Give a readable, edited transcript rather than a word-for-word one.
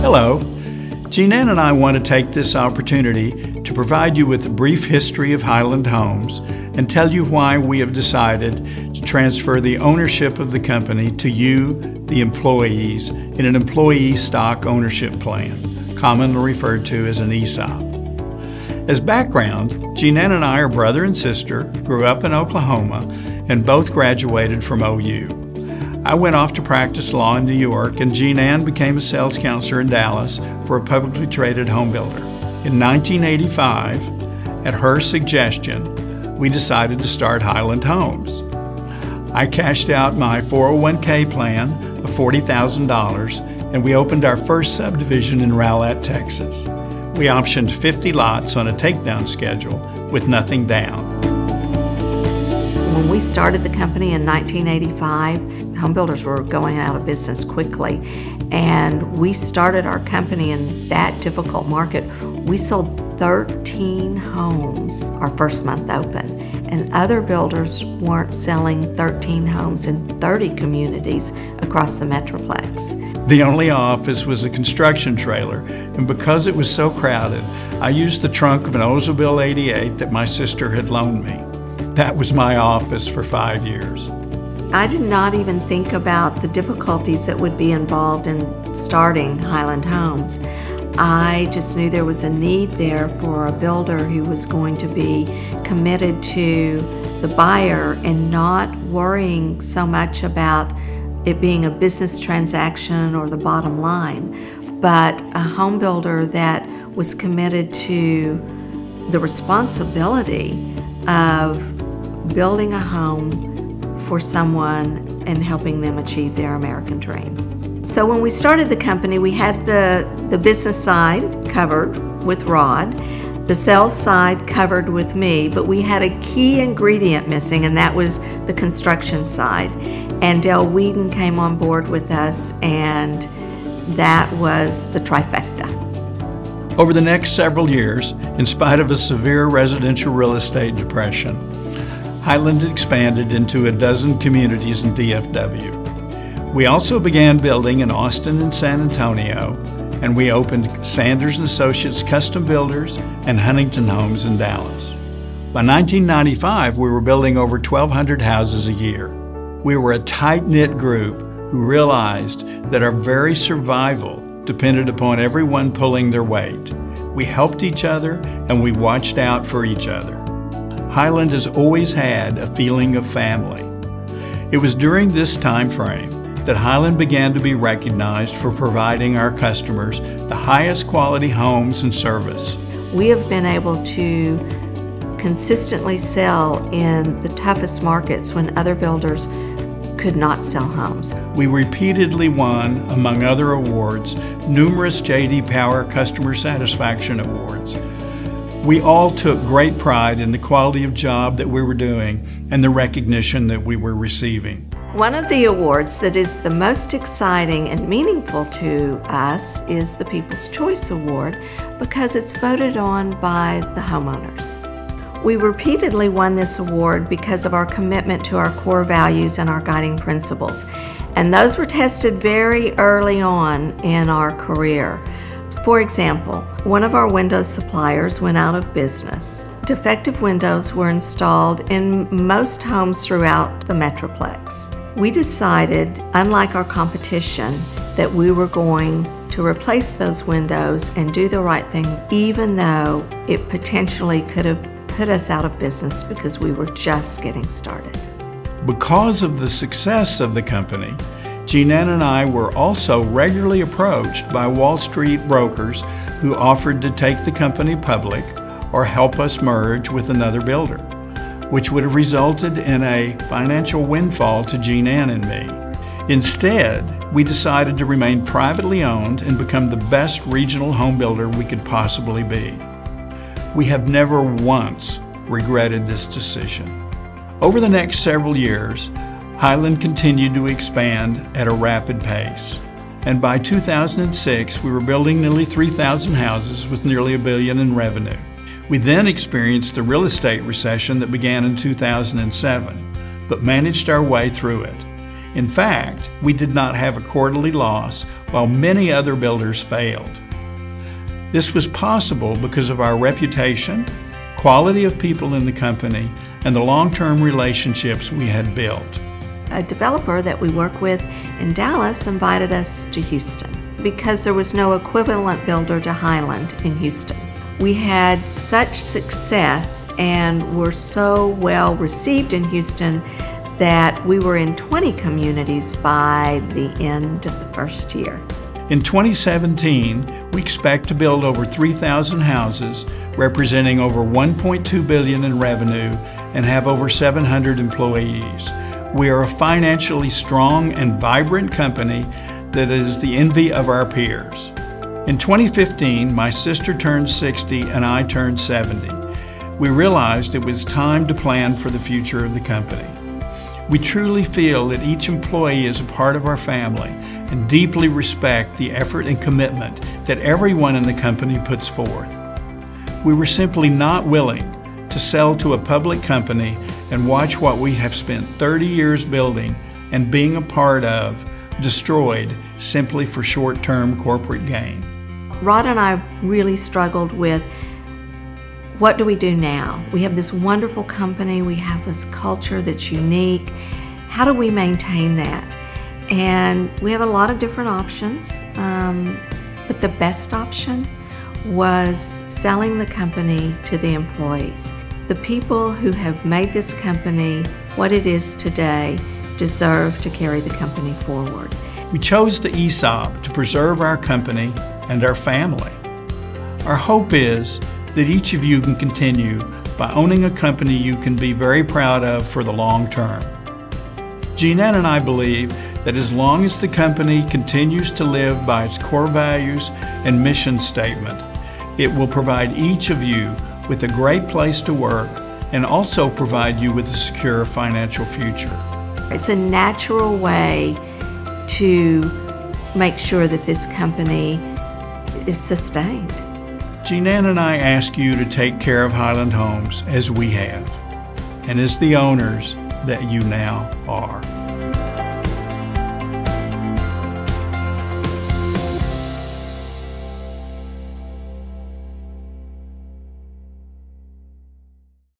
Hello. Jeanette and I want to take this opportunity to provide you with a brief history of Highland Homes and tell you why we have decided to transfer the ownership of the company to you, the employees, in an employee stock ownership plan, commonly referred to as an ESOP. As background, Jeanette and I are brother and sister, grew up in Oklahoma, and both graduated from OU. I went off to practice law in New York, and Jean Ann became a sales counselor in Dallas for a publicly traded home builder. In 1985, at her suggestion, we decided to start Highland Homes. I cashed out my 401k plan of $40,000, and we opened our first subdivision in Rowlett, Texas. We optioned 50 lots on a takedown schedule with nothing down. When we started the company in 1985, home builders were going out of business quickly, and we started our company in that difficult market. We sold 13 homes our first month open, and other builders weren't selling 13 homes in 30 communities across the Metroplex. The only office was a construction trailer, and because it was so crowded, I used the trunk of an Oldsmobile 88 that my sister had loaned me. That was my office for 5 years. I did not even think about the difficulties that would be involved in starting Highland Homes. I just knew there was a need there for a builder who was going to be committed to the buyer and not worrying so much about it being a business transaction or the bottom line, but a home builder that was committed to the responsibility of building a home for someone and helping them achieve their American dream. So when we started the company, we had the business side covered with Rod, the sales side covered with me, but we had a key ingredient missing, and that was the construction side. And Del Whedon came on board with us, and that was the trifecta. Over the next several years, in spite of a severe residential real estate depression, Highland expanded into a dozen communities in DFW. We also began building in Austin and San Antonio, and we opened Sanders & Associates Custom Builders and Huntington Homes in Dallas. By 1995, we were building over 1,200 houses a year. We were a tight-knit group who realized that our very survival depended upon everyone pulling their weight. We helped each other, and we watched out for each other. Highland has always had a feeling of family. It was during this time frame that Highland began to be recognized for providing our customers the highest quality homes and service. We have been able to consistently sell in the toughest markets when other builders could not sell homes. We repeatedly won, among other awards, numerous J.D. Power Customer Satisfaction Awards. We all took great pride in the quality of job that we were doing and the recognition that we were receiving. One of the awards that is the most exciting and meaningful to us is the People's Choice Award because it's voted on by the homeowners. We repeatedly won this award because of our commitment to our core values and our guiding principles. And those were tested very early on in our career. For example, one of our window suppliers went out of business. Defective windows were installed in most homes throughout the Metroplex. We decided, unlike our competition, that we were going to replace those windows and do the right thing, even though it potentially could have put us out of business because we were just getting started. Because of the success of the company, Jeanette and I were also regularly approached by Wall Street brokers who offered to take the company public or help us merge with another builder, which would have resulted in a financial windfall to Jeanette and me. Instead, we decided to remain privately owned and become the best regional home builder we could possibly be. We have never once regretted this decision. Over the next several years, Highland continued to expand at a rapid pace, and by 2006 we were building nearly 3,000 houses with nearly $1 billion in revenue. We then experienced the real estate recession that began in 2007, but managed our way through it. In fact, we did not have a quarterly loss while many other builders failed. This was possible because of our reputation, quality of people in the company, and the long-term relationships we had built. A developer that we work with in Dallas invited us to Houston because there was no equivalent builder to Highland in Houston. We had such success and were so well received in Houston that we were in 20 communities by the end of the first year. In 2017, we expect to build over 3,000 houses, representing over $1.2 billion in revenue, and have over 700 employees. We are a financially strong and vibrant company that is the envy of our peers. In 2015, my sister turned 60 and I turned 70. We realized it was time to plan for the future of the company. We truly feel that each employee is a part of our family and deeply respect the effort and commitment that everyone in the company puts forth. We were simply not willing to sell to a public company and watch what we have spent 30 years building and being a part of destroyed simply for short-term corporate gain. Rod and I really struggled with, what do we do now? We have this wonderful company, we have this culture that's unique. How do we maintain that? And we have a lot of different options, but the best option was selling the company to the employees. The people who have made this company what it is today deserve to carry the company forward. We chose the ESOP to preserve our company and our family. Our hope is that each of you can continue by owning a company you can be very proud of for the long term. Jeanette and I believe that as long as the company continues to live by its core values and mission statement, it will provide each of you with a great place to work and also provide you with a secure financial future. It's a natural way to make sure that this company is sustained. Jeanette and I ask you to take care of Highland Homes as we have, and as the owners that you now are.